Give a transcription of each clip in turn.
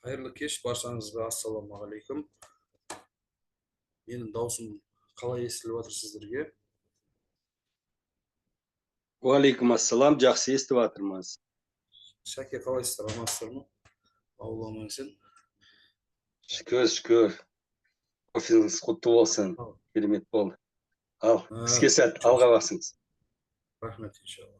Қайырлы кеш, баршаңызға ассалаумағалейкум. Менің даусым қалай естіліп жатыр сіздерге? Уалейкум ассалам, жақсы естіп жатырмыз. Шәке, қалайсыздар, амансыздар ма? Ауыл аман-есен? Шүкір. Офисіңіз құтты болсын. Керемет болды. Ал, іске сәт, алға басыңыз. Рахмет, иншалла.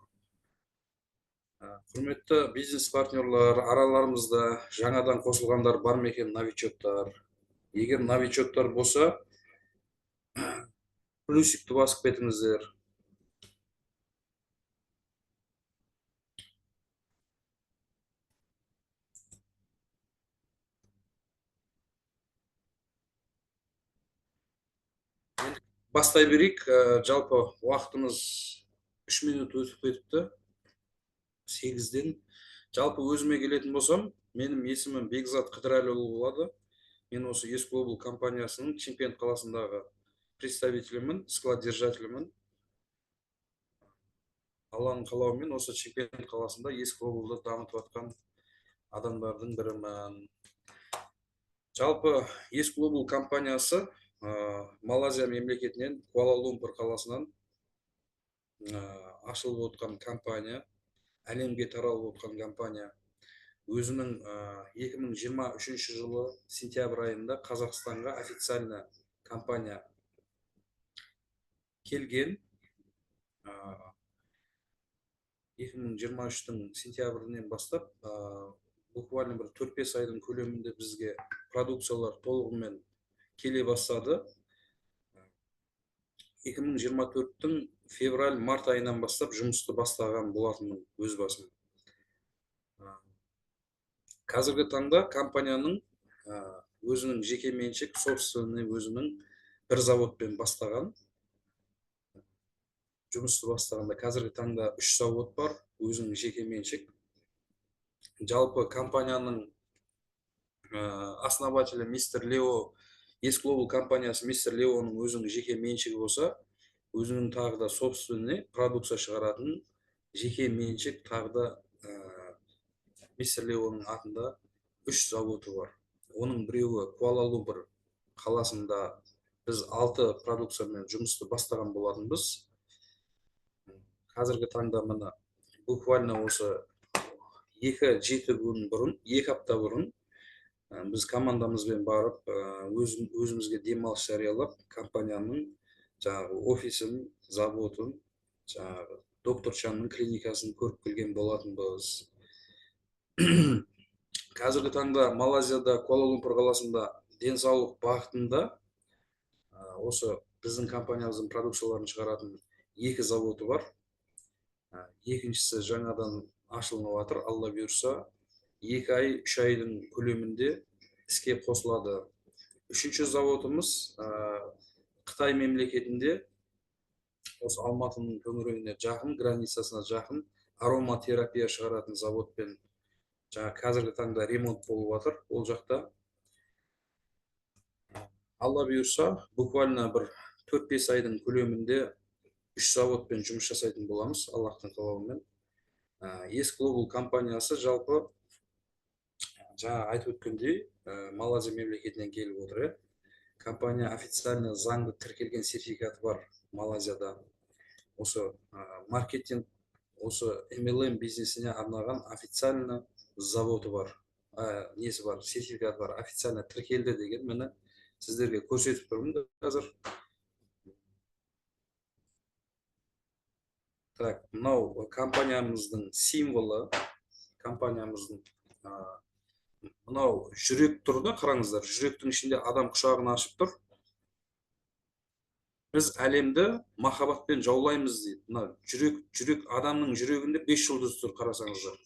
Құрметті бизнес партнерлар, араларымызда жаңадан қосылғандар бар ма екен, новичоктар? Егер новичоктар болса, плюсикті басып кетіңіздер. Бастай берейік, жалпы уақытымыз 3 минут өтіп кетіпті. 8-ден. Жалпы өзіме келетін болсам, менің есімім Бекзат Қыдырәліұлы болады. Мен осы ЕС Global компаниясының Шымкент қаласындағы представителімін, складдержателімін. Алланың қалауымен осы Шымкент қаласында ЕС Global'ды дамытып жатқан адамдардың бірімін. Жалпы ЕС Global компаниясы Малайзия мемлекетінен Куала-Лумпур қаласынан ашылып отқан компания, әлемге таралып отқан компания. Өзінің 2023 жылы сентябрь айында Қазақстанға официально компания келген. 2023-тің сентябрінен бастап буквально бір 4-5 айдың көлемінде бізге продукциялар толығымен келе бастады. 2024-тің февраль-март айынан бастап жұмысты бастаған болатынмын өз басым. Қазіргі таңда компанияның өзінің жеке меншік, собственный өзінің бір заводпен бастаған. Жұмысты бастағанда қазіргі таңда 3 завод бар, өзінің жеке меншік. Жалпы компанияның основателі мистер Лео, ЕС Global компаниясы мистер Леоның өзінің жеке меншігі болса, өзінің тағы да собственный продукция шығаратын жеке меншік тағы да мистер Леоның атында 3 заводы бар. Оның біреуі Куала-Лумпур қаласында біз 6 продукциямен жұмысты бастаған болатынбыз. Қазіргі таңда мына буквально осы 2-7 күн бұрын, 2 апта бұрын біз командамызбен барып, өзімізге демалыс жариялап, компанияның жаңағы офисін, заводын, жаңағы докторшаның клиникасын көріп келген болатынбыз. Қазіргі таңда Малайзияда Куала-Лумпур қаласында денсаулық бағытында осы біздің компаниямыздың продукцияларын шығаратын 2 заводы бар. Екіншісі жаңадан ашылып жатыр, алла бұйырса 2 ай, 3 айдың көлемінде іске қосылады. 3-ші заводымыз Қытай мемлекетінде, осы Алматының төңірегіне жақын, границасына жақын ароматерапия шығаратын заводпен қазіргі таңда ремонт болып жатыр. Ол жақта алла бұйырса буквально бір 4-5 айдың көлемінде 3 заводпен жұмыс жасайтын боламыз, Аллахтың қалауымен. ЕС Global компаниясы жалпы жаңа айтып өткендей Малайзия мемлекетінен келіп отыр. Компания официально заңды тіркелген сертификаты бар Малайзияда. Осы маркетинг, осы MLM бизнесіне арналған официально заводы бар. Несі бар, сертификаты бар, официально тіркелді деген мені сіздерге көрсетіп тұрмын қазір. Так, мынау компаниямыздың символы, компаниямыздың мынау жүрек тұр да, қараңыздар, жүректің ішінде адам құшағын ашып тұр. Біз әлемді махаббатпен жаулаймыз дейді. Мына жүрек адамның жүрегінде 5 жұлдыз тұр, қарасаңыздар.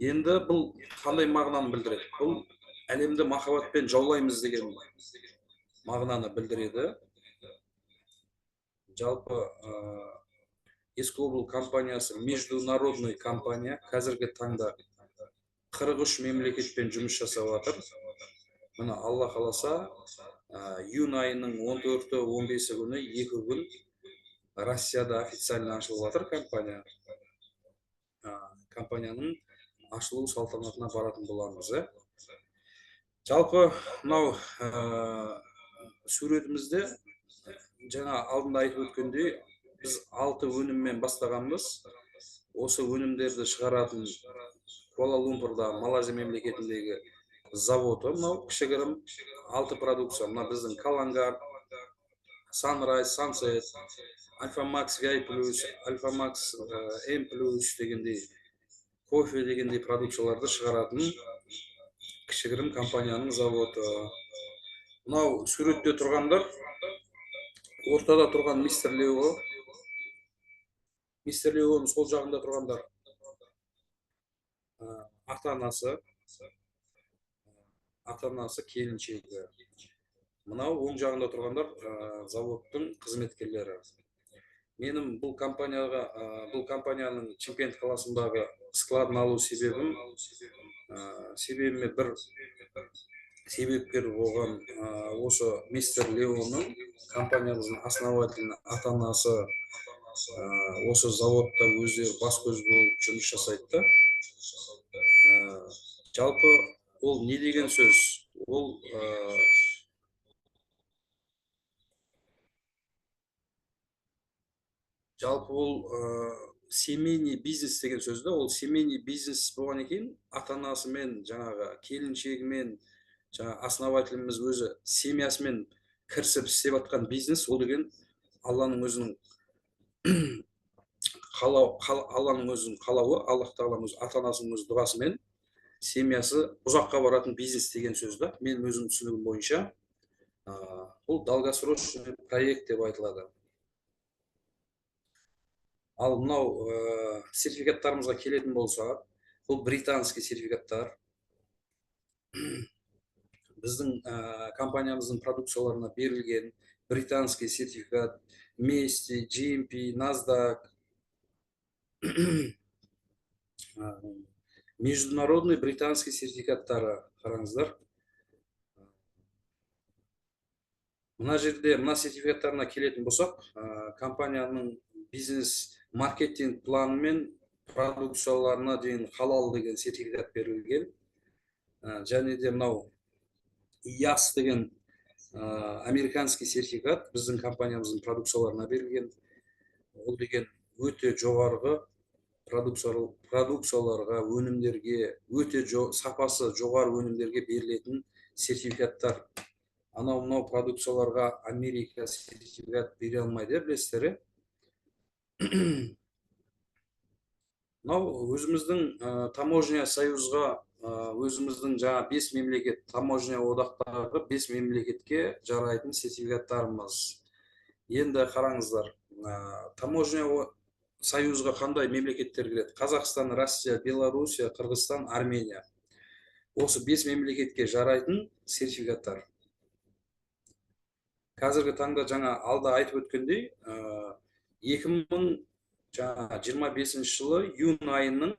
Енді бұл қандай мағынаны білдіреді? Бұл әлемді махаббатпен жаулаймыз деген мағынаны білдіреді. Жалпы ЕС Global компаниясы международный компания, қазіргі таңда 43 мемлекетпен жұмыс жасап жатыр. Мына Алла қаласа, июнь айының 14-15 күні 2 күн Россияда официально ашылып жатыр компания. Компанияның ашылу салтанатына баратын боламыз. Жалпы мынау суретімізде жаңа алдында айтып өткендей, біз 6 өніммен бастағанбыз. Осы өнімдерді шығаратын Куала-Лумпурда, Малайзия мемлекетіндегі заводы, мынау кішігірім 6 продукция. Мына біздің Калангар, Sunrise, Sunset, Alpha Max VI+, Alpha Max M+, дегендей, кофе дегендей продукцияларды шығаратын кішігірім компанияның заводы. Мынау суретте тұрғандар, ортада тұрған мистер Лео. Мистер Леоның сол жағында тұрғандар ата-анасы, келіншегі. Мынау оң жағында тұрғандар заводтың қызметкерлері. Менің бұл компанияның Чимкент қаласындағы складын алу себебіме бір себепкер болған осы мистер Леоның, компаниямыздың основателінің ата-анасы осы заводта өздері бас көз болып жұмыс жасайды. Жалпы ол не деген сөз? Ол семейный бизнес деген сөзді. Ол семейный бизнес болған екен, ата-анасымен, жаңағы келіншегімен, жаңа основателіміз өзі семьясымен кірісіп істеп жатқан бизнес. Ол деген Алланың өзінің қалауы, Аллах Тағаланың өзі ата-анасының өз дұғасымен семьясы ұзаққа баратын бизнес деген сөзді. Мен өзім түсінігім бойынша бұл долгосрочный проект деп айтылады. Ал мынау сертификаттарымызға келетін болса, бұл британский сертификаттар. Біздің компаниямыздың продукцияларына берілген британский сертификат, Мести, GMP, NASDAQ, международный британский сертификаттары қараңыздар. Мына жерде мына сертификаттарына келетін болсақ, компанияның бизнес-маркетинг планы мен продукцияларына дейін халал деген сертификат берілген. Және де мынау IAS деген американский сертификат біздің компаниямыздың продукцияларына берілген. Ол деген өте жоғарғы продукцияларға, өнімдерге, өте сапасы жоғары өнімдерге берілетін сертификаттар. Анау продукцияларға Америка сертификат бере алмайды, білесіздер. Мынау өзіміздің таможня союзға, өзіміздің жаңа 5 мемлекет, таможня одақтағы 5 мемлекетке жарайтын сертификаттарымыз. Енді қараңыздар, таможня союзға қандай мемлекеттер кіреді? Қазақстан, Россия, Белоруссия, Қырғызстан, Армения. Осы 5 мемлекетке жарайтын сертификаттар. Қазіргі таңда жаңа алда айтып өткендей, 2025 жылы июнь айының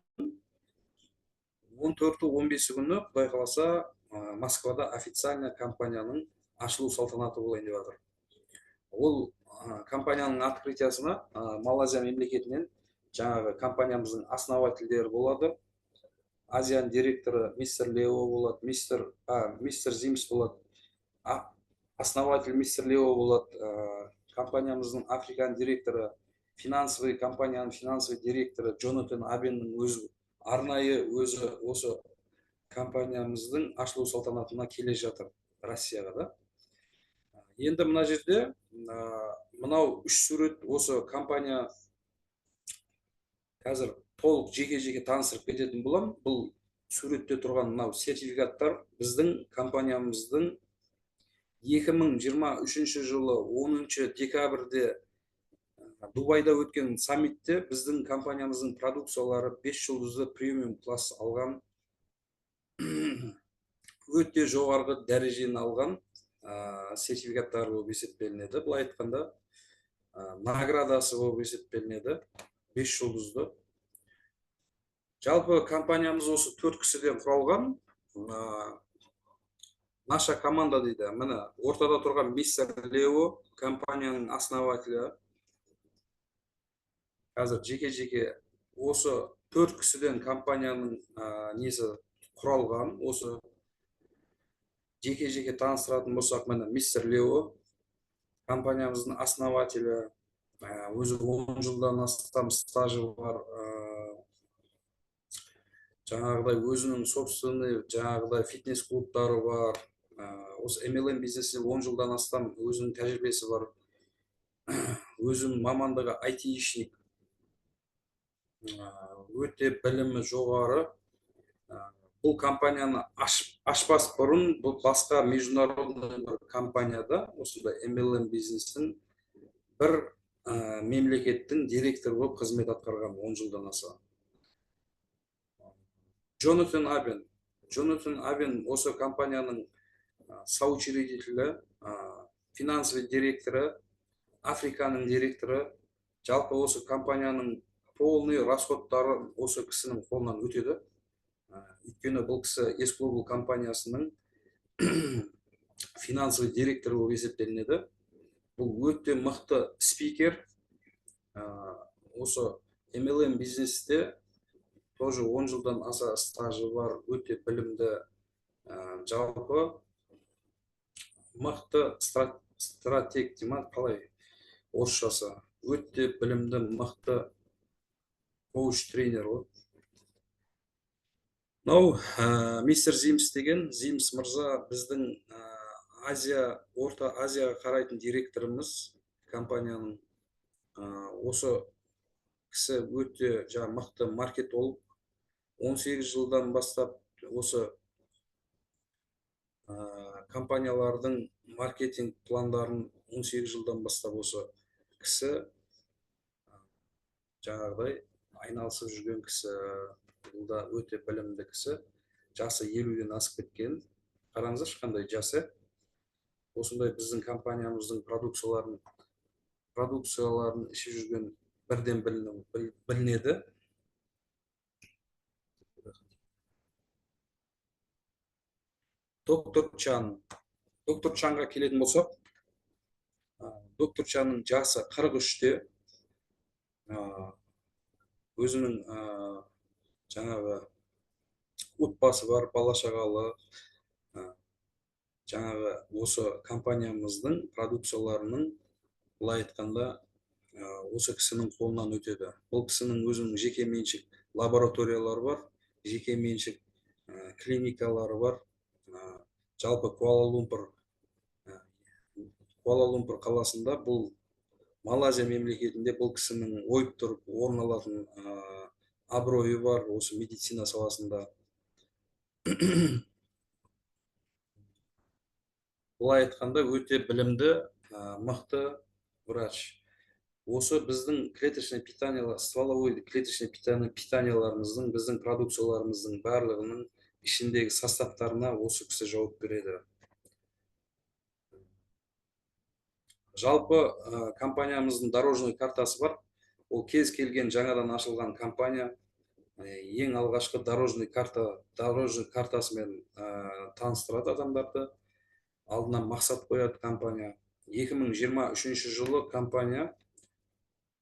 14-15 күні, Құдай қаласа, Москвада официально компанияның ашылу салтанаты болайын деп жатыр. Ол компанияның открытиясына Малайзия мемлекетінен жаңағы компаниямыздың основательдері болады. Азиян директоры мистер Лео болады, мистер Зимс болады. Основатель мистер Лео болады. Компаниямыздың Африкан директоры, компанияның финансовый директоры Джонатан Абеннің өзі арнайы өзі осы компаниямыздың ашылу салтанатына келе жатыр Россияға да. Енді мына жерде мынау 3 сурет осы компания қазір толық жеке-жеке таныстырып кететін болам. Бұл суретте тұрған мынау сертификаттар біздің компаниямыздың 2023 жылы 10 декабрьде Дубайда өткен саммитте біздің компаниямыздың продукциялары 5 жұлдызды премиум класс алған, өте жоғарғы дәрежені алған сертификаттар болып есептелінеді. Бұл айтқанда наградасы болып есептелінеді, 5 жұлдызды. Жалпы компаниямыз осы 4 кісіден құралған. Наша команда дейді. Міне ортада тұрған мистер Лео, компанияның основателі. Қазір жеке-жеке осы 4 кісіден компанияның несі құралған. Осы жеке таныстыратын болсақ, міне мистер Лео компаниямыздың основателі, өзі 10 жылдан астам стажы бар, жаңағыдай өзінің собственный жаңағыдай фитнес клубтары бар. Осы MLM бизнесте 10 жылдан астам өзінің тәжірибесі бар. Өзінің мамандығы IT-шник, өте білімі жоғары. Бұл компанияны ашпас бұрын бұл басқа международный компанияда осындай MLM бизнестің бір мемлекеттің директоры болып қызмет атқарған 10 жылдан аса. Джонатан Абен осы компанияның соучредителі, финансовый директоры, Африканың директоры. Жалпы осы компанияның полный расходтары осы кісінің қолынан өтеді. Өйткені бұл кісі S-Global компаниясының финансовый директоры болып есептелінеді. Бұл өте мықты спикер. Осы MLM бизнесте тоже 10 жылдан аса стажы бар, өте білімді, жалпы мықты стратег деймін, қалай орысшасы, өте білімді, мықты коуч-тренер ғой. Мынау мистер Зимс деген, Зимс мырза біздің Орта Азияға қарайтын директорымыз компанияның. Осы кісі өте мықты маркетолог. 18 жылдан бастап осы компаниялардың маркетинг пландарын 18 жылдан бастап осы кісі жаңағыдай айналысып жүрген кісі. Бұл да өте білімді кісі. Жасы 50-ден асып кеткен. Қараңыздаршы қандай жасы. Осындай біздің компаниямыздың продукцияларын ішіп жүрген бірден білінеді. Доктор Чанға келетін болсақ, доктор Чанның жасы 43-те. Өзінің жаңағы отбасы бар, бала шағалы. Жаңағы осы компаниямыздың продукцияларының былай айтқанда осы кісінің қолынан өтеді. Бұл кісінің өзінің жеке меншік лабораториялары бар, жеке меншік клиникалары бар. Жалпы Куала-Лумпур қаласында, бұл Малайзия мемлекетінде бұл кісінің ойып тұрып орын алатын абыройы бар осы медицина саласында. Бұлай айтқанда өте білімді, мықты врач. Осы біздің клеточный питаниялар, стволовой клеточный питанияларымыздың, біздің продукцияларымыздың барлығының ішіндегі составтарына осы кісі жауап береді. Жалпы компаниямыздың дорожный картасы бар. Ол кез келген жаңадан ашылған компания ең алғашқы дорожный картасымен таныстырады адамдарды. Алдынан мақсат қояды компания. 2023 жылы компания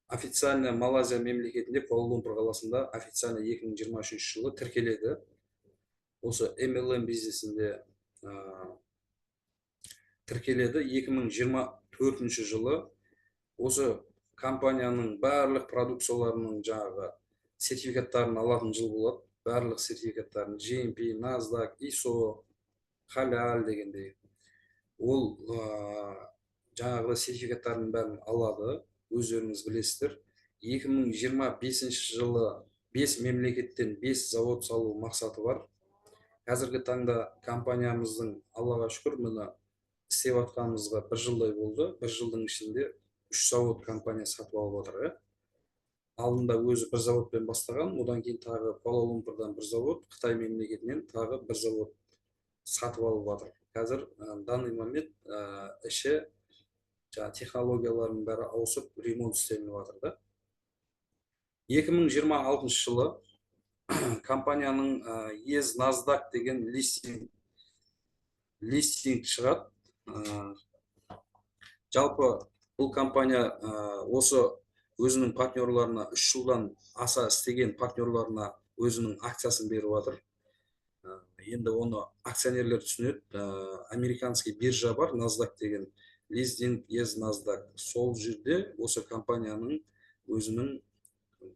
официально Малайзия мемлекетінде Куала-Лумпур қаласында официально 2023 жылы тіркеледі. Осы MLM бизнесінде тіркеледі. 2024 жылы осы компанияның барлық продукцияларының жаңағы сертификаттарын алатын жыл болады. Барлық сертификаттарын GMP, NASDAQ, ISO, халал дегендей. Ол жаңағы сертификаттардың бәрін алады, өздеріңіз білесіздер. 2025 жылы 5 мемлекеттен 5 завод салу мақсаты бар. Қазіргі таңда компаниямыздың, Аллаға шүкір, мына істеп атқанымызға 1 жылдай болды. 1 жылдың ішінде 3 завод компания сатып алып отыр. Алдында өзі 1 заводпен бастаған, одан кейін тағы Куала-Лумпурдан 1 завод, Қытай мемлекетінен тағы 1 завод сатып алып отыр. Қазір данный момент іші технологиялардың бәрі ауысып, ремонт істелініп жатыр. 2026 жылы компанияның ES NASDAQ деген листинг шығады. Жалпы бұл компания осы өзінің партнерларына 3 жылдан аса істеген партнерларына өзінің акциясын беріп жатыр. Енді оны акционерлер түсінеді. Американский биржа бар, NASDAQ деген, listing as NASDAQ. Сол жерде осы компанияның өзінің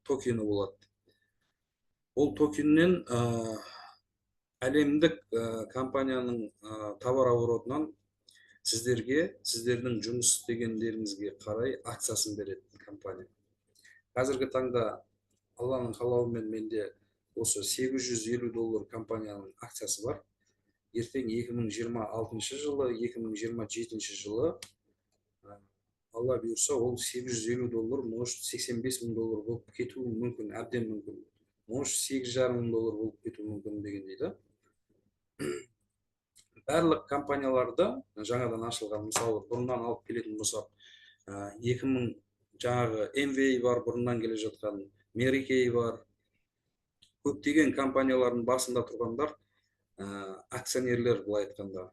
токені болады. Ол токеннен әлемдік компанияның товар оборотынан сіздердің жұмыс істегендеріңізге қарай акциясын береді компания. Қазіргі таңда Алланың қалауымен менде осы $850 компанияның акциясы бар. Ертең 2026 жылы, 2027 жылы Алла бұйырса, ол $850 может $85.000 болып кетуі мүмкін, әбден мүмкін. Может $8.5 болып кетуі мүмкін деген дейді. Барлық компанияларда жаңадан ашылған, мысалы бұрыннан алып келетін болсақ, 2000 жаңағы MWA бар, бұрыннан келе жатқан, Mary Kay бар. Көптеген компаниялардың басында тұрғандар акционерлер, былай айтқанда.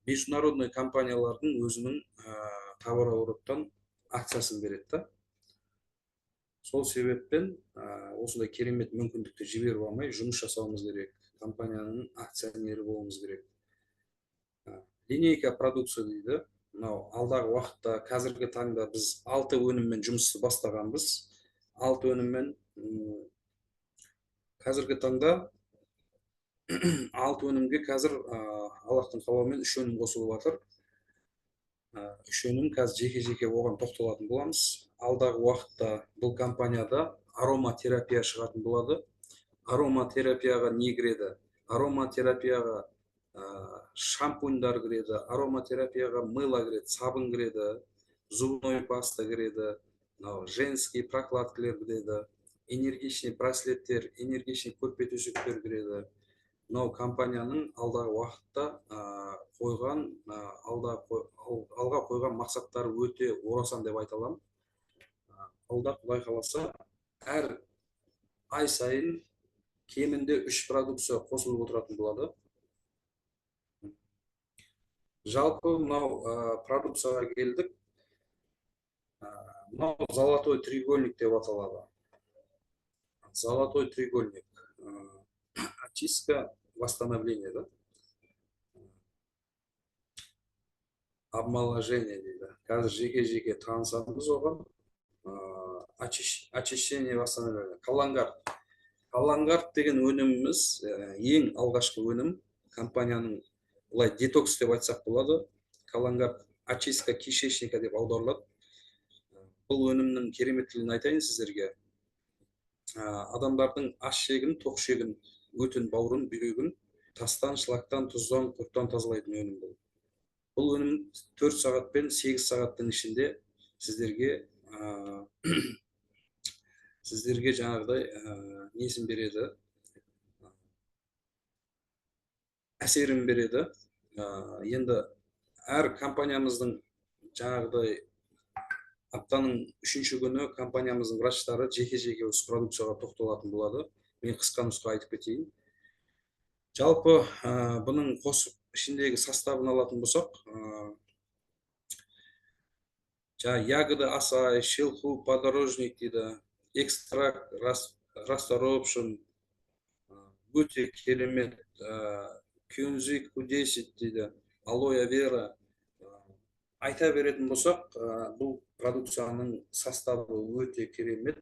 Международный компаниялардың өзінің товар обороттан акциясын береді. Сол себеппен осындай керемет мүмкіндікті жіберіп алмай жұмыс жасауымыз керек. Компанияның акционері болуымыз керек. Линейка продукция дейді. Мынау алдағы уақытта, қазіргі таңда біз 6 өніммен жұмысты бастағанбыз. 6 өніммен қазіргі таңда 6 өнімге қазір Аллахтың қалауымен 3 өнім қосылып жатыр. 3 өнім қазір жеке-жеке оған тоқталатын боламыз. Алдағы уақытта бұл компанияда ароматерапия шығатын болады. Ароматерапияға не кіреді? Ароматерапияға шампуньдар кіреді, ароматерапияға мыло кіреді, сабын кіреді, зубной паста кіреді, женский прокладкалар кіреді, энергичный браслеттер, энергичный көрпе төсектер кіреді. Мынау компанияның алдағы уақытта алға қойған мақсаттары өте орасан деп айта аламын. Алда Құдай қаласа, әр ай сайын кемінде 3 продукция қосылып отыратын болады. Жалпы мынау продукцияға келдік. Мынау золотой треугольник деп аталады. Золотой треугольник. Очистка, восстановление, да? Обмоложение дейді. Қазір жеке-жеке танысамыз оған. Очищение, восстановление. Калангард деген өніміміз ең алғашқы өнім. Компанияның, бұлай детокс деп айтсақ болады. Калангард очистка кишечника деп аударылады. Бұл өнімнің кереметтілігін айтайын сіздерге. Адамдардың аш шегін, тоқ шегін, өтін, бауырын, бүйрегін тастан, шлактан, тұздан, құрттан тазалайтын өнім бұл. Бұл өнім 4 сағат пен 8 сағаттың ішінде сіздерге жаңағыдай несін береді, әсерін береді. Енді әр компаниямыздың жаңағыдай аптаның 3-ші күні компаниямыздың врачтары жеке-жеке осы продукцияға тоқталатын болады. Мен қысқа нұсқа айтып кетейін. Жалпы бұның қосып ішіндегі составын алатын болсақ, ягода асай, шелху, подорожник дейді, экстракт, расторопшын, өте керемет, кюнзик Q10 дейді, алоэ вера. Айта беретін болсақ, бұл продукцияның составы өте керемет.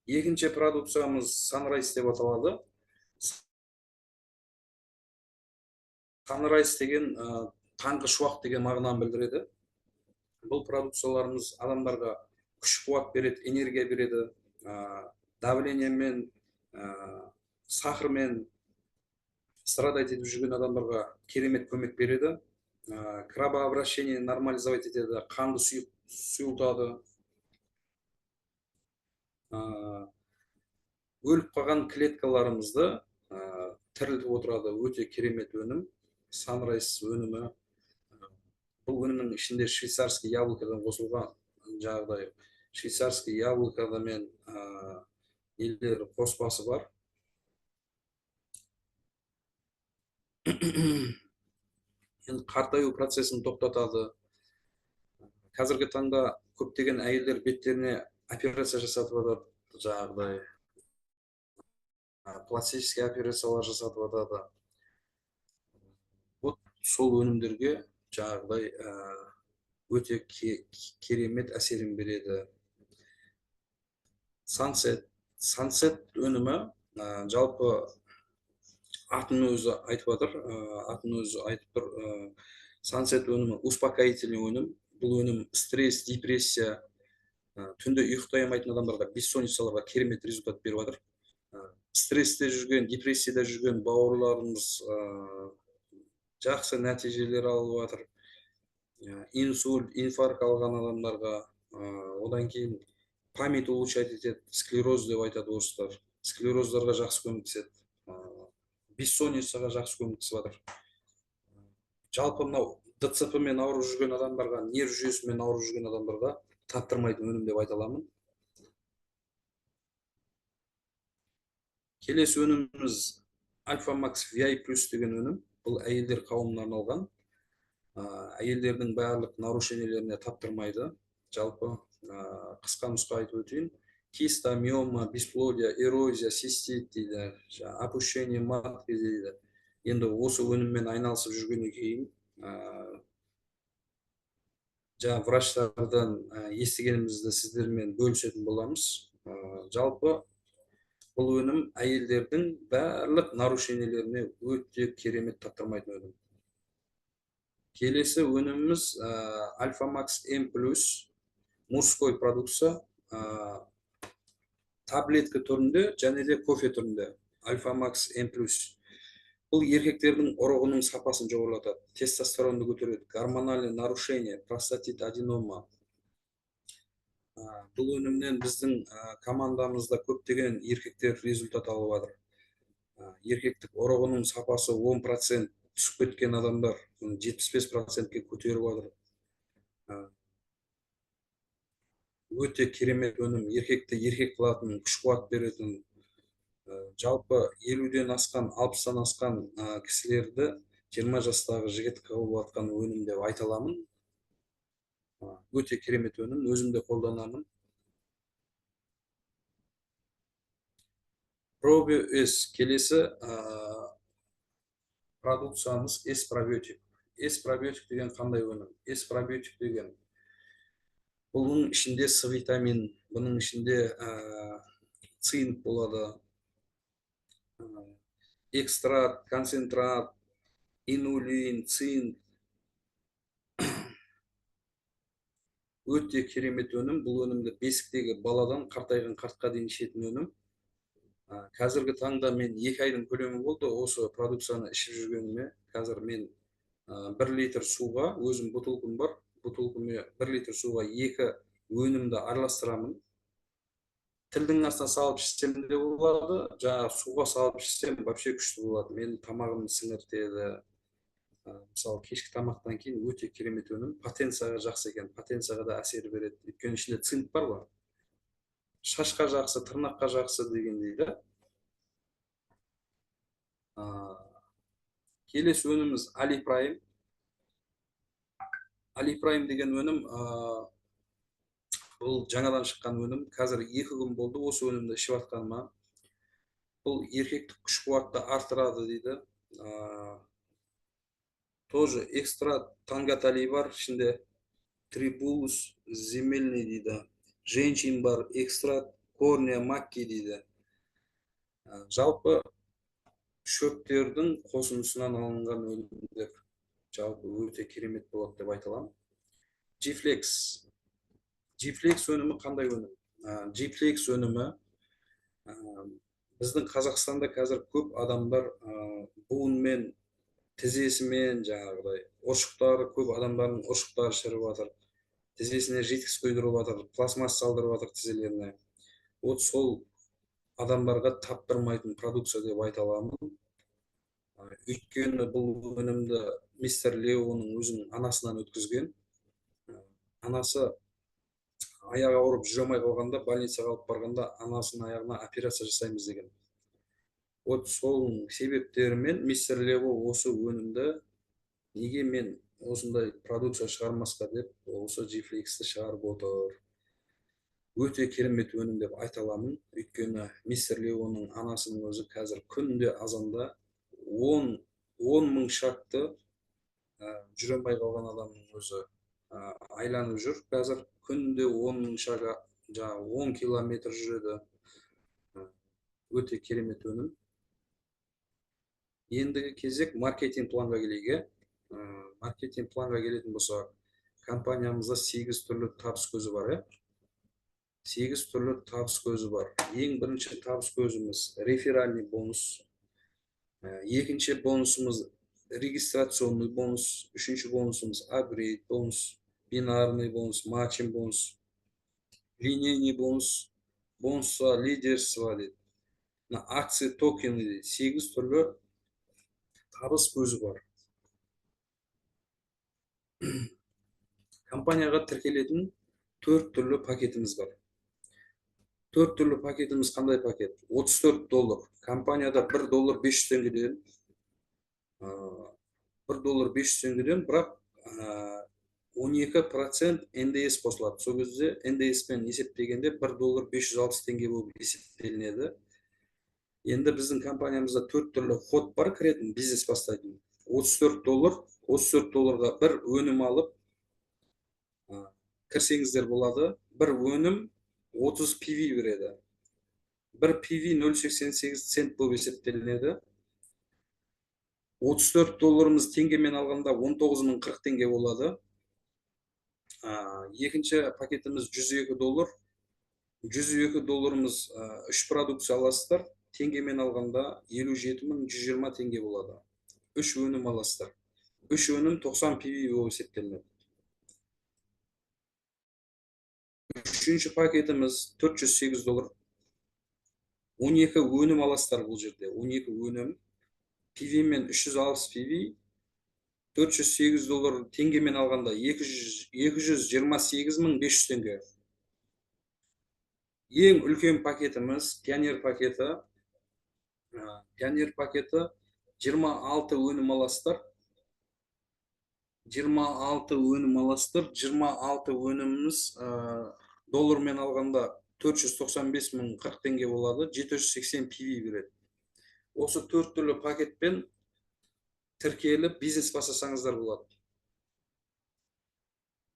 Екінші продукциямыз Sunrise деп аталады. Sunrise деген таңғы шуақ деген мағынаны білдіреді. Бұл продукцияларымыз адамдарға күш қуат береді, энергия береді, давлениемен, сахармен страдать етіп жүрген адамдарға керемет көмек береді. Кровообращение нормализовать етеді, қанды сұйылтады. Өліп қалған клеткаларымызды тірілтіп отырады. Өте керемет өнім. Sunrise өнімі. Бұл өнімнің ішінде швейцарский яблокадан қосылған, жаңағыдай швейцарский яблокамен қоспасы бар. Қартаю процесін тоқтатады, Қазіргі таңда көптеген әйелдер беттеріне операция жасатып жатады, жаңағыдай пластический операциялар жасатып жатады. Вот сол өнімдерге жаңағыдай өте керемет әсерін береді. Сансет өнімі жалпы атын өзі айтып жатыр, Сансет өнімі успокоительный өнім. Бұл өнім стресс, депрессия, түнде ұйықтай алмайтын адамдарға, бессонницаларға керемет результат беріп жатыр. Стрессте жүрген, депрессияда жүрген бауырларымыз жақсы нәтижелер алып жатыр. Инсульт, инфаркт алған адамдарға, одан кейін память улучшать етеді, склероз деп айтады орыстар. Склероздарға жақсы көмектеседі, бессонницаға жақсы көмектесіп жатыр. Жалпы мынау ДЦП-мен ауырып жүрген адамдарға, нерв жүйесімен ауырып жүрген адамдарға таптырмайтын өнім деп айта аламын. Келесі өніміміз Альфа Макс VI Plus деген өнім. Бұл әйелдер қауымына арналған. Әйелдердің барлық нарушениелеріне таптырмайды. Жалпы қысқа нұсқа айтып өтейін. Киста, миома, бесплодия, эрозия, цистит дейді, опущение матки дейді. Енді осы өніммен айналысып жүргеннен кейін жаңа врачтардан естігенімізді сіздермен бөлісетін боламыз. Жалпы бұл өнім әйелдердің барлық нарушениелеріне өте керемет таптырмайтын өнім. Келесі өніміміз Альфа Макс М+, мужской продукция, таблетка түрінде және де кофе түрінде. Альфа Макс М+. Бұл еркектердің ұрығының сапасын жоғарылатады, тестостеронды көтереді, гормональный нарушение, простатит, аденома. Бұл өнімнен біздің командамызда көптеген еркектер результат алып жатыр. Еркектік ұрығының сапасы 10% түсіп кеткен адамдар 75%-ке көтеріп жатыр. Өте керемет өнім, еркекті еркек қылатын, күш қуат беретін. Жалпы 50-ден асқан, 60-тан асқан кісілерді 20 жастағы жігіт қылып жатқан өнім деп айта аламын. Өте керемет өнім, өзімде қолданамын. Пробио С. Келесі продукциямыз S-пробиотик. S-пробиотик деген қандай өнім? S-пробиотик деген бұның ішінде С витамин, бұның ішінде цинк болады, экстракт, концентрат, инулин, цинк. Өте керемет өнім. Бұл өнімді бесіктегі баладан қартайған қартқа дейін ішетін өнім. Қазіргі таңда мен 2 айдың көлемі болды осы продукцияны ішіп жүргеніме. Қазір мен 1 литр суға, өзім бутылкам бар, бутылкамен 1 литр суға 2 өнімді араластырамын. Тілдің астына салып ішсем де болады, жаңа суға салып ішсем вообще күшті болады. Мен тамағымды сіңіртеді. Мысалы, кешкі тамақтан кейін өте керемет өнім. Потенцияға жақсы екен, потенцияға да әсер береді. Өйткені ішінде цинк бар ғой. Шашқа жақсы, тырнаққа жақсы деген дейді. Келесі өніміміз Алипрайм. Алипрайм деген өнім бұл жаңадан шыққан өнім. Қазір 2 күн болды осы өнімді ішіп жатқаныма. Бұл еркектік күш қуатты арттырады дейді. Тоже экстракт тангатали бар, ішінде трибулус земельный дейді. Женщин бар, экстракт корня макки дейді. Жалпы шөптердің қосындысынан алынған өнімдер. Жалпы өте керемет болады деп айта аламын. G-Flex өнімі қандай өнім? G-Flex өнімі біздің Қазақстанда қазір көп адамдар буынмен, тізесімен, жаңағыдай ұршықтары, көп адамдардың ұршықтары шіріп жатыр. Тізесіне жеткіс құйдырып жатыр, пластмасс салдырып жатыр тізелеріне. Вот сол адамдарға таптырмайтын продукция деп айта аламын. Өйткені бұл өнімді мистер Леоның өзінің анасынан өткізген. Анасы аяғы ауырып жүре алмай қалғанда, больницаға алып барғанда, анасының аяғына операция жасаймыз деген. Вот сол себептерімен мистер Лео осы өнімді неге мен осындай продукция шығармасқа деп осы G-Flix-ті шығарып отыр. Өте керемет өнім деп айта аламын. Өйткені мистер Леоның анасының өзі қазір күнде азанда 10 мың шақты жүре алмай қалған адамның өзі айланып жүр. Қазір күнде 10 мың шаға, 10 километр жүреді. Өте керемет өнім. Ендігі кезек маркетинг планға келейік. Маркетинг планға келетін болсақ, компаниямызда 8 түрлі табыс көзі бар. 8 түрлі табыс көзі бар. Ең бірінші табыс көзіміз реферальный бонус. Екінші бонусымыз регистрационный бонус. Үшінші бонусымыз апгрейд бонус, бинарный бонус, матчинг бонус, линейный бонус, бонуса лидерство дейді. Акция токені дейді. 8 түрлі табыс көзі бар. Компанияға тіркелетін 4 түрлі пакетіміз бар. 4 түрлі пакетіміз қандай пакет? $34. Компанияда $1.500 $1.500, бірақ 12% НДС қосылады. Сол кезде НДС пен есептегенде $1.560 болып есептелінеді. Енді біздің компаниямызда 4 түрлі ход бар кіретін бизнес бастайтын. $34, $34-ға бір өнім алып кірсеңіздер болады. Бір өнім 30 PV береді. Бір PV 0.88 цент болып есептелінеді. $34 теңгемен алғанда $19.040 болады. Екінші пакетіміз $102. $102 3 продукция аласыздар. Теңгемен алғанда $57.120 болады. 3 өнім аласыздар. 3 өнім 90 PV болып есептелінеді. Үшінші пакетіміз $408. 12 өнім аласыздар бұл жерде. 12 өнім. PV мен 360 PV. $408 теңгемен алғанда $228.500. Ең үлкен пакетіміз пионер пакеті. Пионер пакеті 26 өнім аласыздар. 26 өнім аласыздар. 26 өніміміз доллармен алғанда $495.040 болады. 780 PV береді. Осы 4 түрлі пакетпен тіркеліп бизнес бастасаңыздар болады.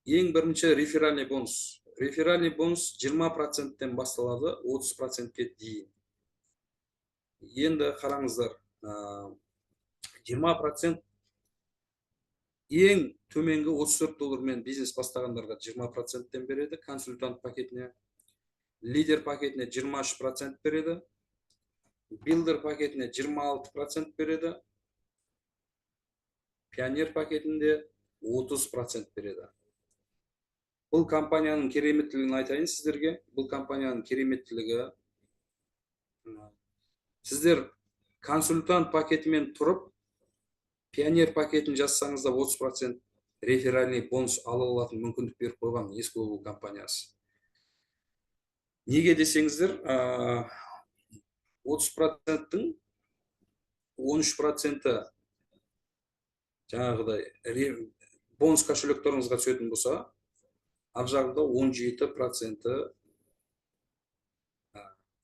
Ең бірінші реферальный бонус. Реферальный бонус 20%-тен басталады, 30%-ке дейін. Енді қараңыздар, 20% ең төменгі $34 бизнес бастағандарға 20%-тен береді, консультант пакетіне. Лидер пакетіне 23% береді. Билдер пакетіне 26% береді. Пионер пакетінде 30% береді. Бұл компанияның кереметтілігін айтайын сіздерге. Бұл компанияның кереметтілігі, сіздер консультант пакетімен тұрып, пионер пакетін жазсаңызда 30% реферальный бонус ала алатын мүмкіндік беріп қойған S-Global компаниясы. Неге десеңіздер, 30%-тің 13% жаңағыдай бонус кошелектеріңізге түсетін болса, ар жағында 17%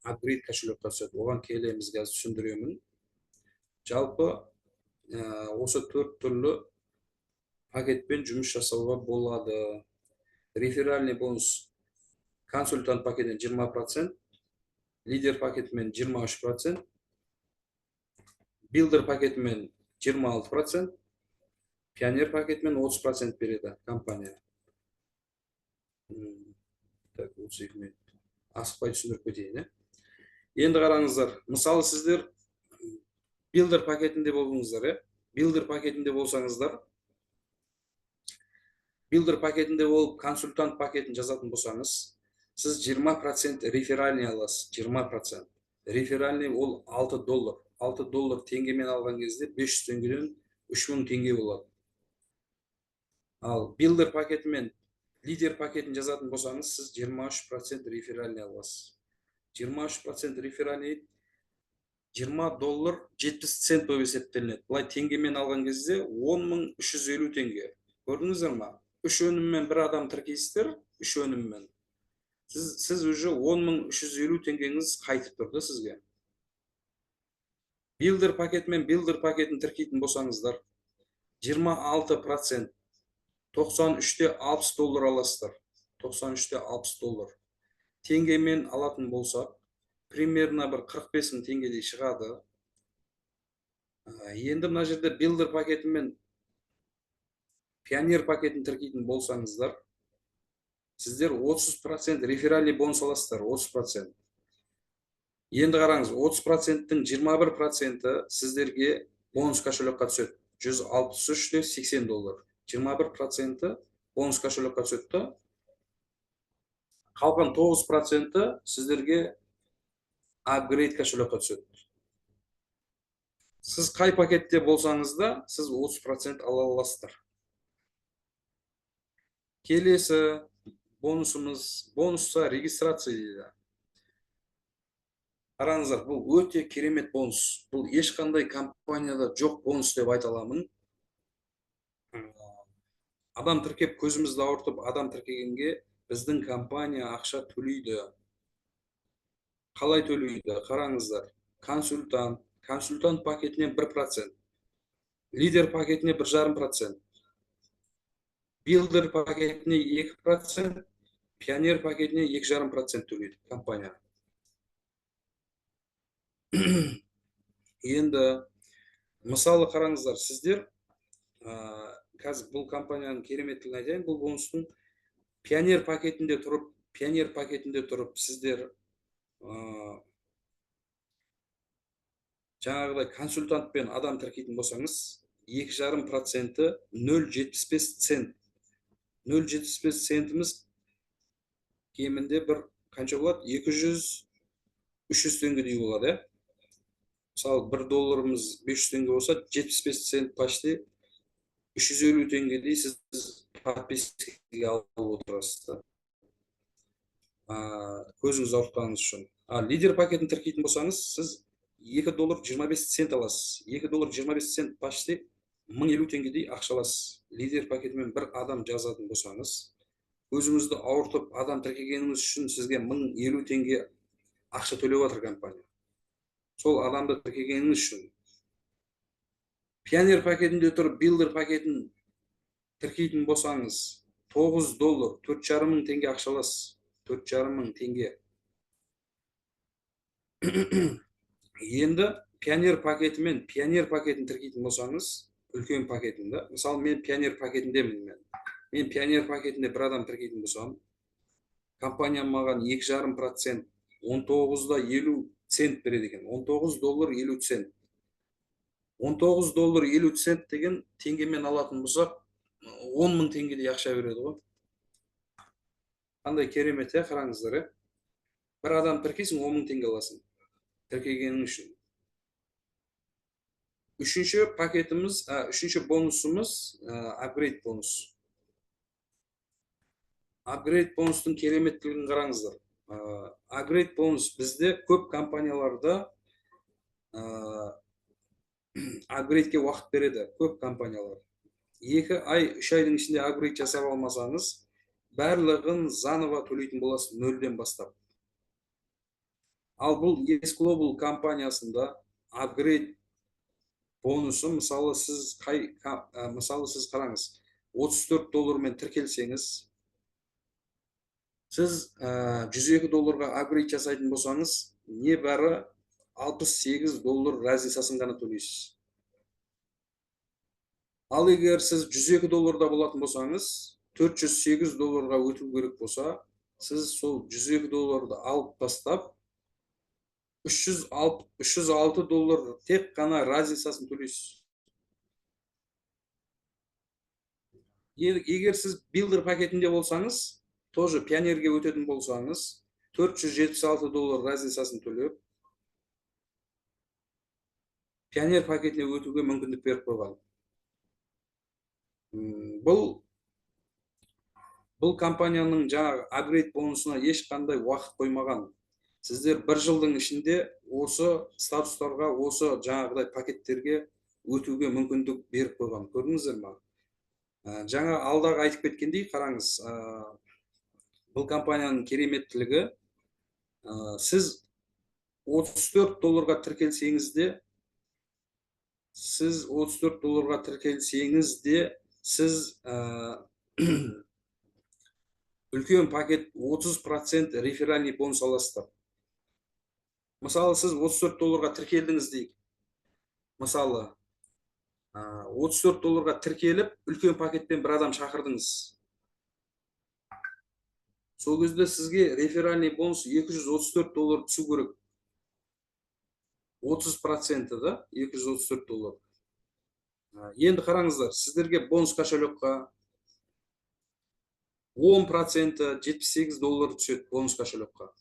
апгрейд кошелекқа түседі. Оған келеміз, қазір түсіндіремін. Жалпы осы 4 түрлі пакетпен жұмыс жасауға болады. Реферальный бонус консультант пакетіне 20%, лидер пакетімен 23%, билдер пакетімен 26%, пионер пакетімен 30% береді компания. Так, 32 минут. Асықпай түсіндіріп кетейін. Енді қараңыздар, мысалы сіздер билдер пакетінде болыңыздар. Билдер пакетінде болсаңыздар, билдер пакетінде болып консультант пакетін жазатын болсаңыз, сіз 20% реферальный аласыз, 20%. Реферальный ол $6. $6 теңгемен алған кезде 500 теңгеден 3000 теңге болады. Ал билдер пакеті мен лидер пакетін жазатын болсаңыз, сіз 23% реферальный аласыз. 23% реферальный $20 70 цент болып есептелінеді. Бұлай теңгемен алған кезде 10.350 теңге. Көрдіңіздер ма? 3 өніммен бір адам тіркейсіздер, 3 өніммен. Сіз уже 10.350 теңгеңіз қайтып тұрды сізге. Билдер пакетімен билдер пакетін тіркейтін болсаңыздар, 26%, 93-те 60 доллар аласыздар. 93-те 60 доллар. Теңгемен алатын болсақ, примерно бір 45 мың теңгедей шығады. Енді мына жерде билдер пакетімен пионер пакетін тіркейтін болсаңыздар, сіздер 30% реферальный бонус аласыздар, 30%. Енді қараңыз, 30%-тің 21%-і сіздерге бонус кошелекқа түседі. 163-те 80 доллар. 21%-і бонус кошелекқа түседі. Қалған 9%-і сіздерге апгрейд кошелекқа түседі. Сіз қай пакетте болсаңыз да, сіз 30% ала аласыздар. Келесі бонусымыз, бонуста регистрация дейді. Қараңыздар, бұл өте керемет бонус. Бұл ешқандай компанияда жоқ бонус деп айта аламын. Адам тіркеп, көзімізді ауыртып, адам тіркегенге біздің компания ақша төлейді. Қалай төлейді? Қараңыздар. Консультант пакетіне 1%, лидер пакетіне 1,5%, билдер пакетіне 2%, пионер пакетіне 2,5% төлейді компания. Енді мысалы қараңыздар, сіздер қазір бұл компанияның кереметтігін айтайын, бұл бонустың пионер пакетінде тұрып сіздер жаңағыдай консультантпен адам тіркейтін болсаңыз, 2,5%-і 0,75 цент. 0,75 центіміз кемінде бір қанша болады? 200-300 теңгедей болады. Мысалы, 1 долларымыз 500 теңге болса, 75 цент почти 350 теңгедей сіз подпискаға алып отырасыз. Көзіңіз ауыртпағаныңыз үшін. Лидер пакетін тіркейтін болсаңыз, сіз 2 доллар 25 цент аласыз. 2 доллар 25 цент почти 1050 теңгедей ақша аласыз. Лидер пакетімен бір адам жазатын болсаңыз, өзіңізді ауыртып адам тіркегеніңіз үшін сізге 1050 теңге ақша төлеп отыр компания. Сол адамды тіркегеніңіз үшін. Пионер пакетінде тұрып, билдер пакетін тіркейтін болсаңыз, 9 доллар 4,5 мың теңге ақша аласыз. 4,5 мың теңге. Енді пионер пакетімен пионер пакетін тіркейтін болсаңыз, үлкен пакетінде, мысалы мен пионер пакетіндемін. Мен пионер пакетінде бір адам тіркейтін болсам, компания маған 2,5%, 19-да 50 цент береді екен. 19 доллар 50 цент. 19 доллар 50 цент деген теңгемен алатын болсақ, 10 мың теңгедей ақша береді ғой. Қандай керемет, қараңыздар. Бір адам тіркейсің, 10 мың теңге аласың. Тіркегенің үшін. Үшінші бонусымыз апгрейд бонус. Апгрейд бонустың кереметтілігін қараңыздар. Апгрейд бонус бізде көп компанияларда апгрейдке уақыт береді, көп компаниялар. 2 ай, 3 айдың ішінде апгрейд жасап алмасаңыз, барлығын заново төлейтін боласыз, 0-ден бастап. Ал бұл Yes Global компаниясында апгрейд бонусы, мысалы сіз қараңыз, 34 доллармен тіркелсеңіз, сіз 102 долларға апгрейд жасайтын болсаңыз, не бәрі 68 доллар разницасын ғана төлейсіз. Ал егер сіз 102 долларда болатын болсаңыз, 408 долларға өту керек болса, сіз сол 102 долларды алып бастап, 306 доллар тек қана разницасын төлейсіз. Егер сіз билдер пакетінде болсаңыз, тоже пионерге өтетін болсаңыз, 476 доллар разницасын төлеп, пионер пакетіне өтуге мүмкіндік беріп қойған. Бұл компанияның жаңағы апгрейд бонусына ешқандай уақыт қоймаған. Сіздер 1 жылдың ішінде осы статустарға, осы жаңағыдай пакеттерге өтуге мүмкіндік беріп қойған. Көрдіңіздер ме? Жаңа алдағы айтып кеткендей, қараңыз, бұл компанияның кереметтілігі, сіз 34 долларға тіркелсеңіз де, сіз 34 долларға тіркелсеңіз де, сіз үлкен пакет 30% реферальный бонус аласыздар. Мысалы, сіз 34 долларға тіркелдіңіз дейік. Мысалы, 34 долларға тіркеліп, үлкен пакетпен бір адам шақырдыңыз. Сол кезде сізге реферальный бонус 234 доллар түсу керек. 30% да, 234 доллар. Енді қараңыздар, сіздерге бонус кошелекқа 10% 78 доллар түседі бонус кошелекқа.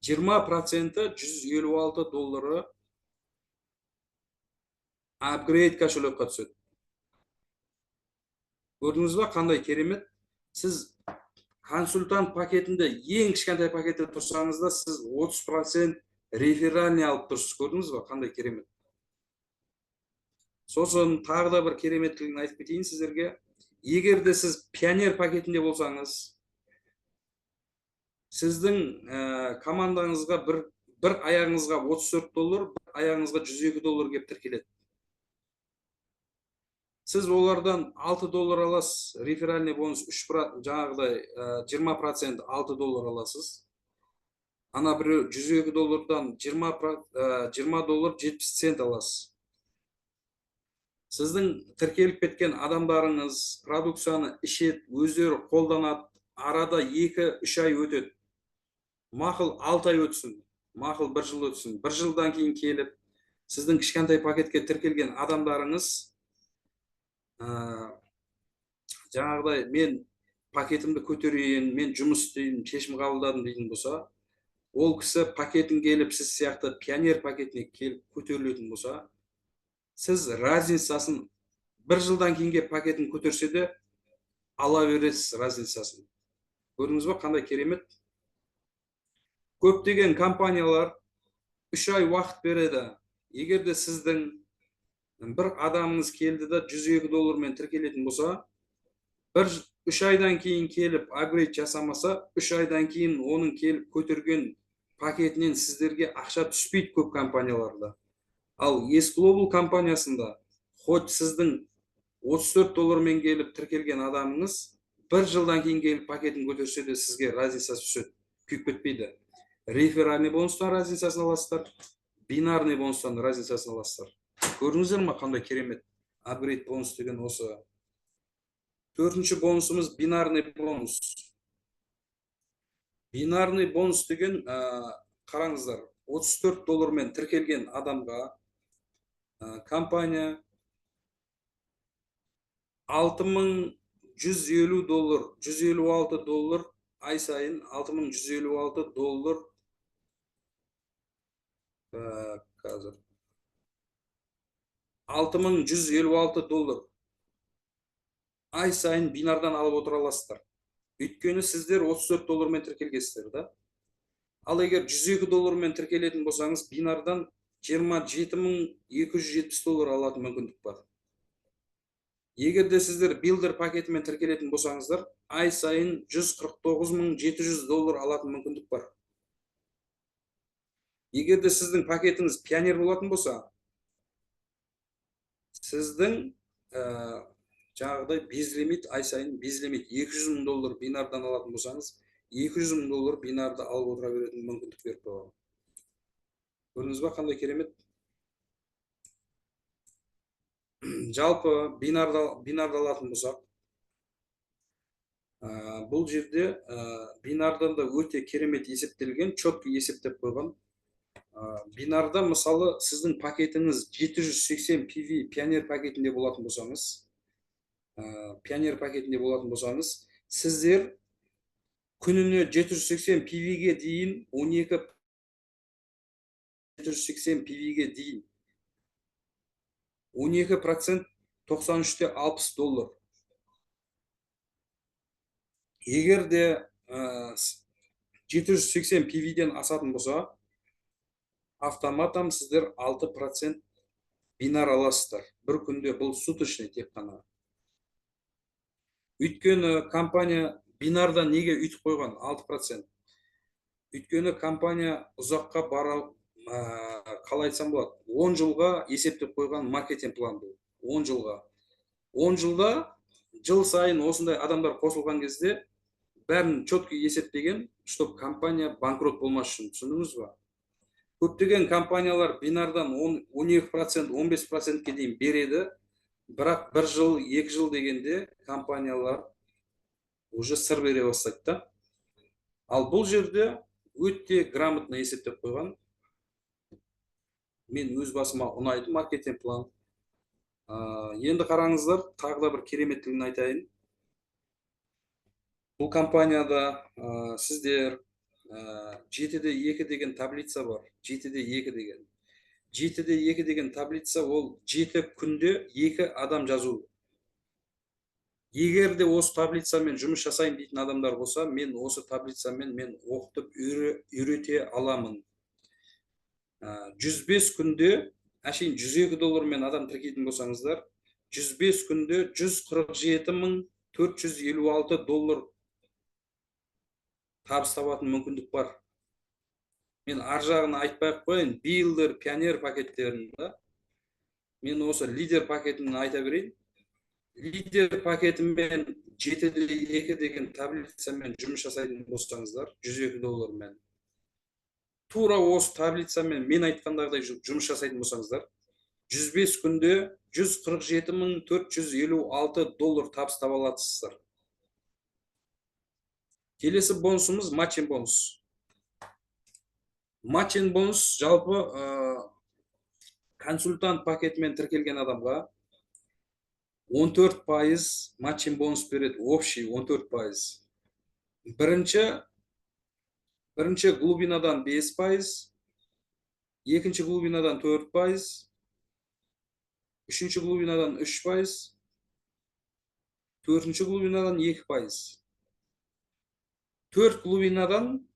20% 156 доллары апгрейд кошелекқа түседі. Көрдіңіз ба, қандай керемет? Сіз консультант пакетінде ең кішкентай пакетте тұрсаңыз да, сіз 30% реферальный алып тұрсыз. Көрдіңіз ба, қандай керемет? Сосын тағы да бір кереметтілігін айтып кетейін сіздерге. Егер де сіз пионер пакетінде болсаңыз, сіздің командаңызға бір аяғыңызға 34 доллар, бір аяғыңызға 102 доллар кеп тіркеледі. Сіз олардан 6 доллар аласыз, реферальный бонус жаңағыдай 20% 6 доллар аласыз. Ана бір 102 доллардан 20 доллар 70 цент аласыз. Сіздің тіркеліп кеткен адамдарыңыз продукцияны ішет, өздері қолданады, арада 2-3 ай өтеді. Мақұл 6 ай өтсін, мақұл 1 жыл өтсін. 1 жылдан кейін келіп, сіздің кішкентай пакетке тіркелген адамдарыңыз жаңағыдай мен пакетімді көтерейін, мен жұмыс істейін, шешім қабылдадым дейтін болса, ол кісі пакетін келіп, сіз сияқты пионер пакетіне келіп көтерілетін болса, сіз разницасын 1 жылдан кейінге пакетін көтерсе де ала бересіз разницасын. Көрдіңіз ба, қандай керемет? Көптеген компаниялар 3 ай уақыт береді. Егер де сіздің бір адамыңыз келді да 102 доллармен тіркелетін болса, 3 айдан кейін келіп апгрейд жасамаса, 3 айдан кейін оның келіп көтерген пакетінен сіздерге ақша түспейді көп компанияларда. Ал Yes Global компаниясында, хоть сіздің 34 доллармен келіп тіркелген адамыңыз 1 жылдан кейін келіп пакетін көтерсе де сізге разницасы түседі, күйіп кетпейді. Реферальный бонустан разницасын аласыздар, бинарный бонустан разницасын аласыздар. Көрдіңіздер ма, қандай керемет? Апгрейд бонус деген осы. 4-ші бонусымыз бинарный бонус. Бинарный бонус деген, қараңыздар, 34 доллармен тіркелген адамға компания 6150 доллар, 156 доллар ай сайын 6156 доллар қазір 6156 доллар ай сайын бинардан алып отыра аласыздар. Өйткені сіздер 34 доллармен тіркелгенсіздер да. Ал егер 102 доллармен тіркелетін болсаңыз, бинардан 27270 доллар алатын мүмкіндік бар. Егер де сіздер билдер пакетімен тіркелетін болсаңыздар, ай сайын 149700 доллар алатын мүмкіндік бар. Егер де сіздің пакетіңіз пионер болатын болса, сіздің жаңағыдай безлимит, ай сайын безлимит 200 000 доллар бинардан алатын болсаңыз, 200 000 доллар бинарды алып отыра беретін мүмкіндік беріп қойған. Көрдіңіз ба, қандай керемет? Жалпы бинарды алатын болсақ, бұл жерде бинардан да өте керемет есептелген, четкий есептеп қойған. Бинарда мысалы сіздің пакетіңіз 780 PV пионер пакетінде болатын болсаңыз, сіздер күніне 780 PV-ге дейін 12% 93-те 60 доллар. Егер де 780 PV-ден асатын болса, автоматом сіздер 6% бинар аласыздар. Бір күнде бұл суточный тек қана. Өйткені компания бинарда неге үйтіп қойған 6%? Өйткені компания ұзаққа бара, қалай айтсам болады, 10 жылға есептеп қойған маркетинг план бұл. 10 жылға. 10 жылда жыл сайын осындай адамдар қосылған кезде бәрін четко есептеген, чтобы компания банкрот болмас үшін. Түсіндіңіз ба? Көптеген компаниялар бинардан 12%, 15%-ке дейін береді, бірақ 1 жыл, 2 жыл дегенде компаниялар уже сыр бере бастайды. Ал бұл жерде өте грамотно есептеп қойған. Мен өз басыма ұнайды маркетинг план. Енді қараңыздар, тағы да бір кереметтігін айтайын. Бұл компанияда сіздер 7-2 деген таблица бар. 7-2 деген. 7-2 деген таблица ол 7 күнде 2 адам жазу. Егер де осы таблицамен жұмыс жасайын дейтін адамдар болса, мен осы таблицамен мен оқытып үйрете аламын. 105 күнде, әшейін $102 адам тіркейтін болсаңыздар, 105 күнде $147.456 табыс табатын мүмкіндік бар. Мен ар жағын айтпай қойын, Builder, Pioneer пакеттерінде. Мен осы лидер пакетін айта берейін. Лидер пакетімен 7-2 деген таблицамен жұмыс жасайтын болсаңыздар, $102 тура осы таблицамен мен айтқандағыдай жұмыс жасайтын болсаңыздар, 105 күнде $147.456 табыс таба аласыздар. Келесі бонусымыз матчинг бонус. Матчинг бонус жалпы консультант пакетімен тіркелген адамға 14% матчинг бонус береді, общий 14%. Бірінші глубинадан 5%, екінші глубинадан 4%, үшінші глубинадан 3%, төртінші глубинадан 2%. 4 глубинадан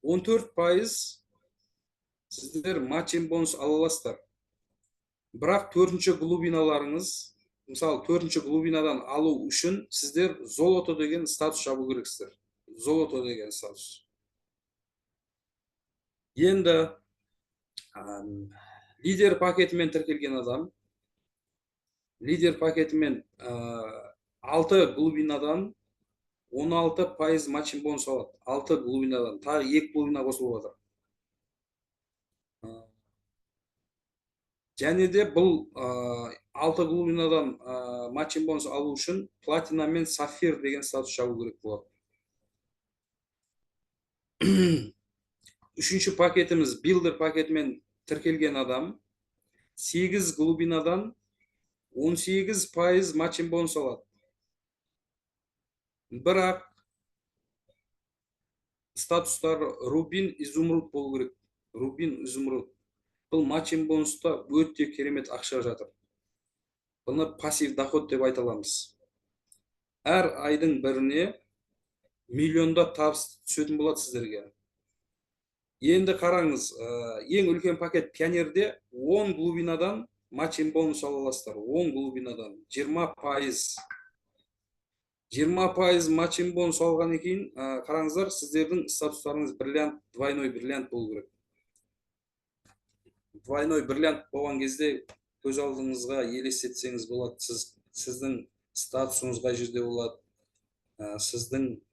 14% сіздер матчинг бонус ала аласыздар. Бірақ 4-ші глубиналарыңыз, мысалы 4-ші глубинадан алу үшін сіздер золото деген статус жабу керексіздер. Золото деген статус. Енді лидер пакетімен тіркелген адам, лидер пакетімен 6 глубинадан 16% матчинг бонус алады. 6 глубинадан, тағы 2 глубина қосылып отыр. Және де бұл 6 глубинадан матчинг бонус алу үшін платина мен сафир деген статус жабу керек болады. Үшінші пакетіміз Builder пакетімен тіркелген адам 8 глубинадан 18% матчинг бонус алады. Бірақ статустар Рубин, Изумруд болу керек. Рубин, Изумруд. Бұл матчинг бонуста өте керемет ақша жатыр. Бұны пассив доход деп айта аламыз. Әр айдың біріне миллионда табыс түсетін болады сіздерге. Енді қараңыз, ең үлкен пакет Pioneer'де 10 глубинадан матчинг бонус ала аласыздар. 10 глубинадан 20%. 20% матчинг бонус алған кейін, қараңыздар, сіздердің статустарыңыз бриллиант, двойной бриллиант болу керек. Двойной бриллиант болған кезде көз алдыңызға елестетсеңіз болады, сіздің статусыңыз қай жерде болады, сіздің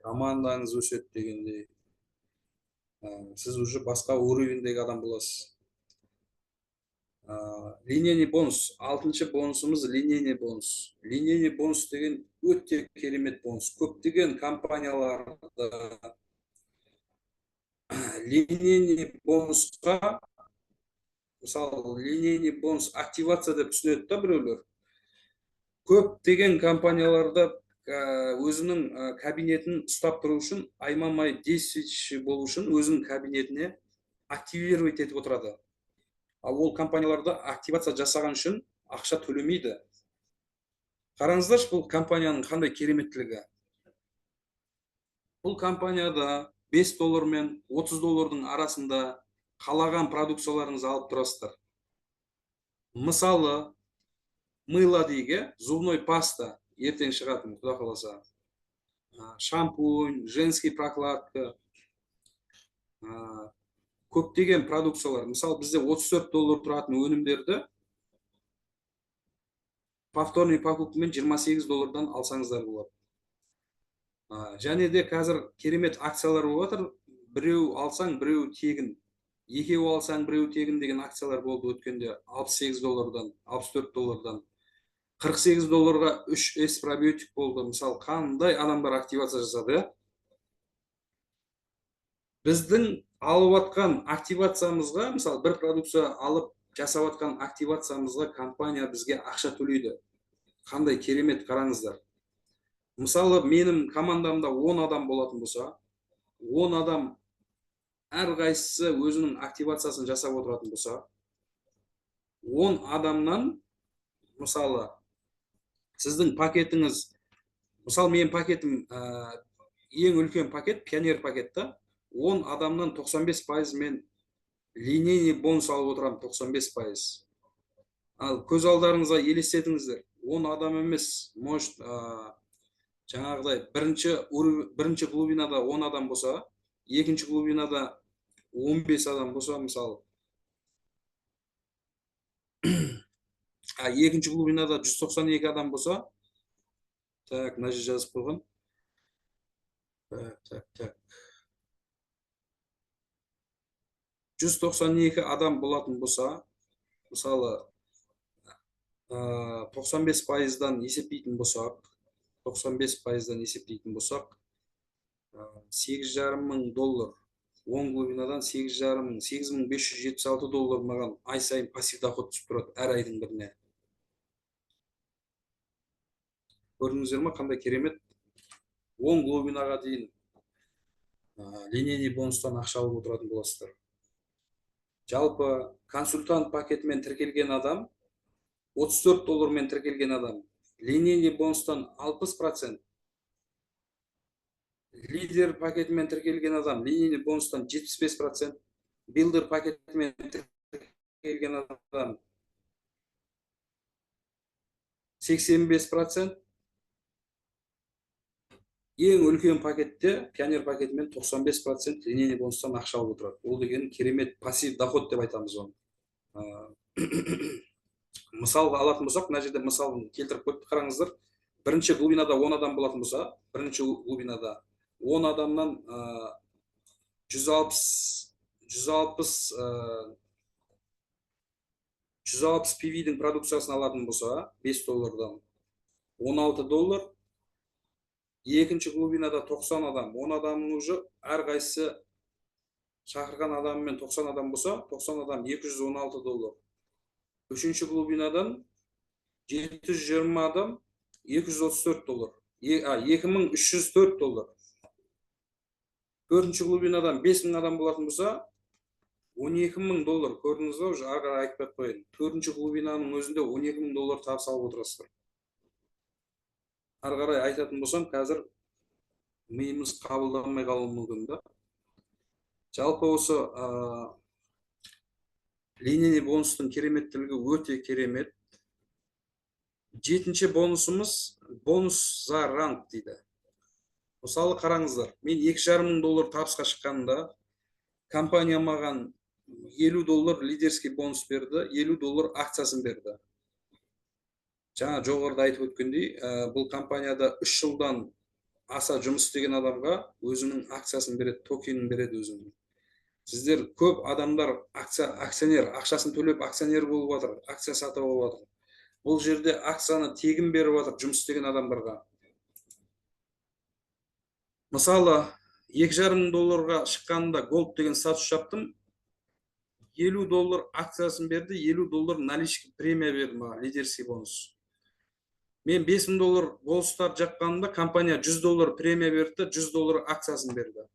командаңыз өседі дегенде, сіз уже басқа уровендегі адам боласыз. Линейный бонус. 6-шы бонусымыз линейный бонус. Линейный бонус деген өте керемет бонус. Көптеген компанияларда линейный бонусқа, мысалы, линейный бонус активация деп түсінеді да біреулер. Көптеген компанияларда өзінің кабинетін ұстап тұру үшін, аймамай действующий болу үшін өзінің кабинетіне активировать етіп отырады. Ал ол компанияларда активация жасаған үшін ақша төлемейді. Қараңыздаршы, бұл компанияның қандай кереметтілігі. Бұл компанияда $5 мен $30 арасында қалаған продукцияларыңызды алып тұрасыздар. Мысалы, мыло дейік, зубной паста ертең шығатын, құда қаласа. Шампунь, женский прокладка, көптеген продукциялар. Мысалы, бізде $34 тұратын өнімдерді повторный покупкамен $28 алсаңыздар болады. Және де қазір керемет акциялар болып жатыр. Біреу алсаң, біреу тегін. Екеу алсаң, біреу тегін деген акциялар болды өткенде. $68, $64, $48-ға 3 S пробиотик болды. Мысалы, қандай адамдар активация жасады? Біздің алып атқан активациямызға, мысалы, бір продукция алып жасап атқан активациямызға компания бізге ақша төлейді. Қандай керемет, қараңыздар. Мысалы, менің командамда 10 адам болатын болса, 10 адам әрқайсысы өзінің активациясын жасап отыратын болса, 10 адамнан, мысалы, сіздің пакетіңіз, мысалы, менің пакетім ең үлкен пакет, пионер пакетті, 10 адамнан 95% мен линейный бонус алып отырам, 95%. Ал көз алдарыңызға елестетіңіздер, 10 адам емес, может, жаңағыдай бірінші глубинада 10 адам болса, екінші глубинада 15 адам болса, мысалы, екінші глубинада 192 адам болса, так, мына жерде жазып қойған. Так. 192 адам болатын болса, мысалы, 95%-дан есептейтін болсақ, $8,500, $10 глубинадан $8,576 маған ай сайын пассив доход түсіп тұрады, әр айдың біріне. Көрдіңіздер ме, қандай керемет? 10 глубинаға дейін линейный бонустан ақша алып отыратын боласыздар. Жалпы консультант пакетімен тіркелген адам, $34 мен тіркелген адам, линейный бонустан 60%, лидер пакетімен тіркелген адам, линейный бонустан 75%, билдер пакетімен тіркелген адам 85%, ең үлкен пакетте, пионер пакетімен 95% линейный бонустан ақша алып отырады. Ол деген керемет пассив доход деп айтамыз оны. Мысалға алатын болсақ, мына жерде мысалын келтіріп қойып қараңыздар. Бірінші глубинада 10 адам болатын болса, бірінші глубинада 10 адамнан 160 PV-дің продукциясын алатын болса, $5-дан $16. Екінші глубинада 90 адам, 10 адамның уже әрқайсысы шақырған адамымен 90 адам болса, 90 адам $216. Үшінші глубинадан 720 адам $234. $2,304. Төртінші глубинадан 5000 адам болатын болса, $12,000. Көрдіңіз бе, уже ары қарай айтпай қойын. Төртінші глубинаның өзінде $12,000 табыс алып отырасыздар. Ары қарай айтатын болсам, қазір миымыз қабылданмай қалуы мүмкін да. Жалпы осы линейный бонустың кереметтілігі өте керемет. Жетінші бонусымыз бонус за ранг дейді. Мысалы қараңыздар, мен $2,500 табысқа шыққанда, компания маған $50 лидерский бонус берді, $50 акциясын берді. Жаңа жоғарыда айтып өткендей, бұл компанияда 3 жылдан аса жұмыс істеген адамға өзінің акциясын береді, токенін береді өзінің. Сіздер көп адамдар акционер, ақшасын төлеп акционер болып жатыр, акция сатып алып жатыр. Бұл жерде акцияны тегін беріп жатыр жұмыс істеген адамдарға. Мысалы, $2,500 шыққанда Gold деген статус жаптым, $50 акциясын берді, $50 наличка премия берді маған, лидерский бонус. Мен $5,000 бонустар жаққанымда компания $100 премия берді, $100 акциясын берді.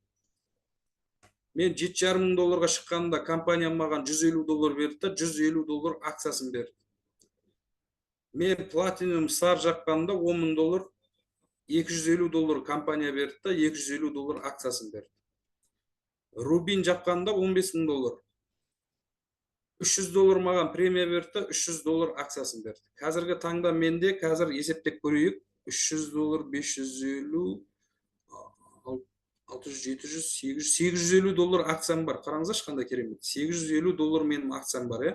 Мен $7,500 шыққанда компания маған $150 берді, $150 акциясын берді. Мен платинум стар жаққанда $10,000, $250 компания берді, $250 акциясын берді. Рубин жаққанда $15,000. $300 маған премия берді да, $300 акциясын берді. Қазіргі таңда менде, қазір есептеп көрейік, $300, 550, 600, 700, 800, $850 акциям бар. Қараңыздаршы қандай керемет. $850 менің акциям бар, иә.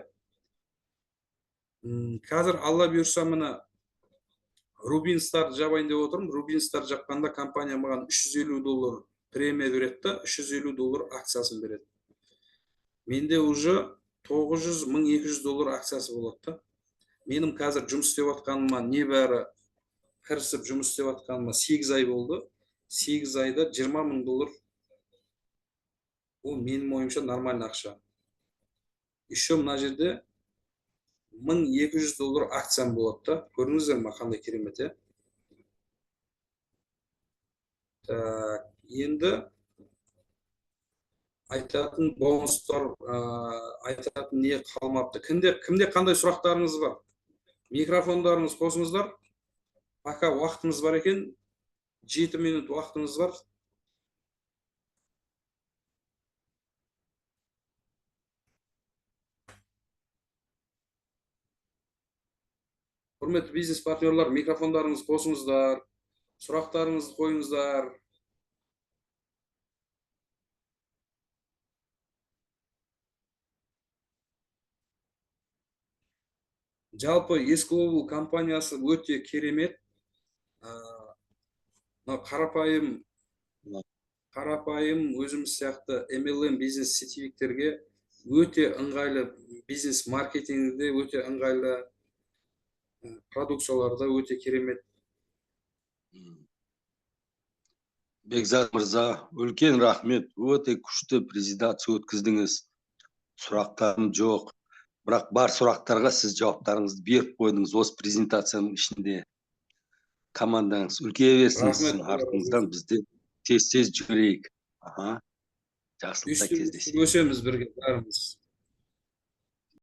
Қазір алла бұйырса мына Rubin Star жабайын деп отырмын. Rubin Star жапқанда компания маған $350 премия береді да, $350 акциясын береді. Менде уже $900-1200 акциясы болады да. Менің қазір жұмыс істеп жатқаныма небәрі кірісіп жұмыс істеп жатқаныма 8 ай болды. 8 айда $20,000. Ол менің ойымша нормальный ақша. Еще мына жерде $1200 акциям болады да. Көрдіңіздер ме, қандай керемет, иә? Так, енді айтатын бонустар, айтатын не қалмапты. Кімде қандай сұрақтарыңыз бар? Микрофондарыңыз қосыңыздар. Пока уақытымыз бар екен, 7 минут уақытымыз бар. Құрметті бизнес партнерлар, микрофондарыңыз қосыңыздар, сұрақтарыңызды қойыңыздар. Жалпы S-Global компаниясы өте керемет. Қарапайым өзіміз сияқты MLM бизнес сетевиктерге өте ыңғайлы, бизнес маркетингде өте ыңғайлы, продукцияларда өте керемет. Бекзат мырза, үлкен рахмет. Өте күшті презентация өткіздіңіз. Сұрақтарым жоқ. Бірақ бар сұрақтарға сіз жауаптарыңызды беріп қойдыңыз осы презентацияның ішінде. Командаңыз үлкейе берсін сіздің артыңыздан, бізде тез-тез жүрейік. Жақсылықта кездесейік. Өсеміз бірге бәріміз.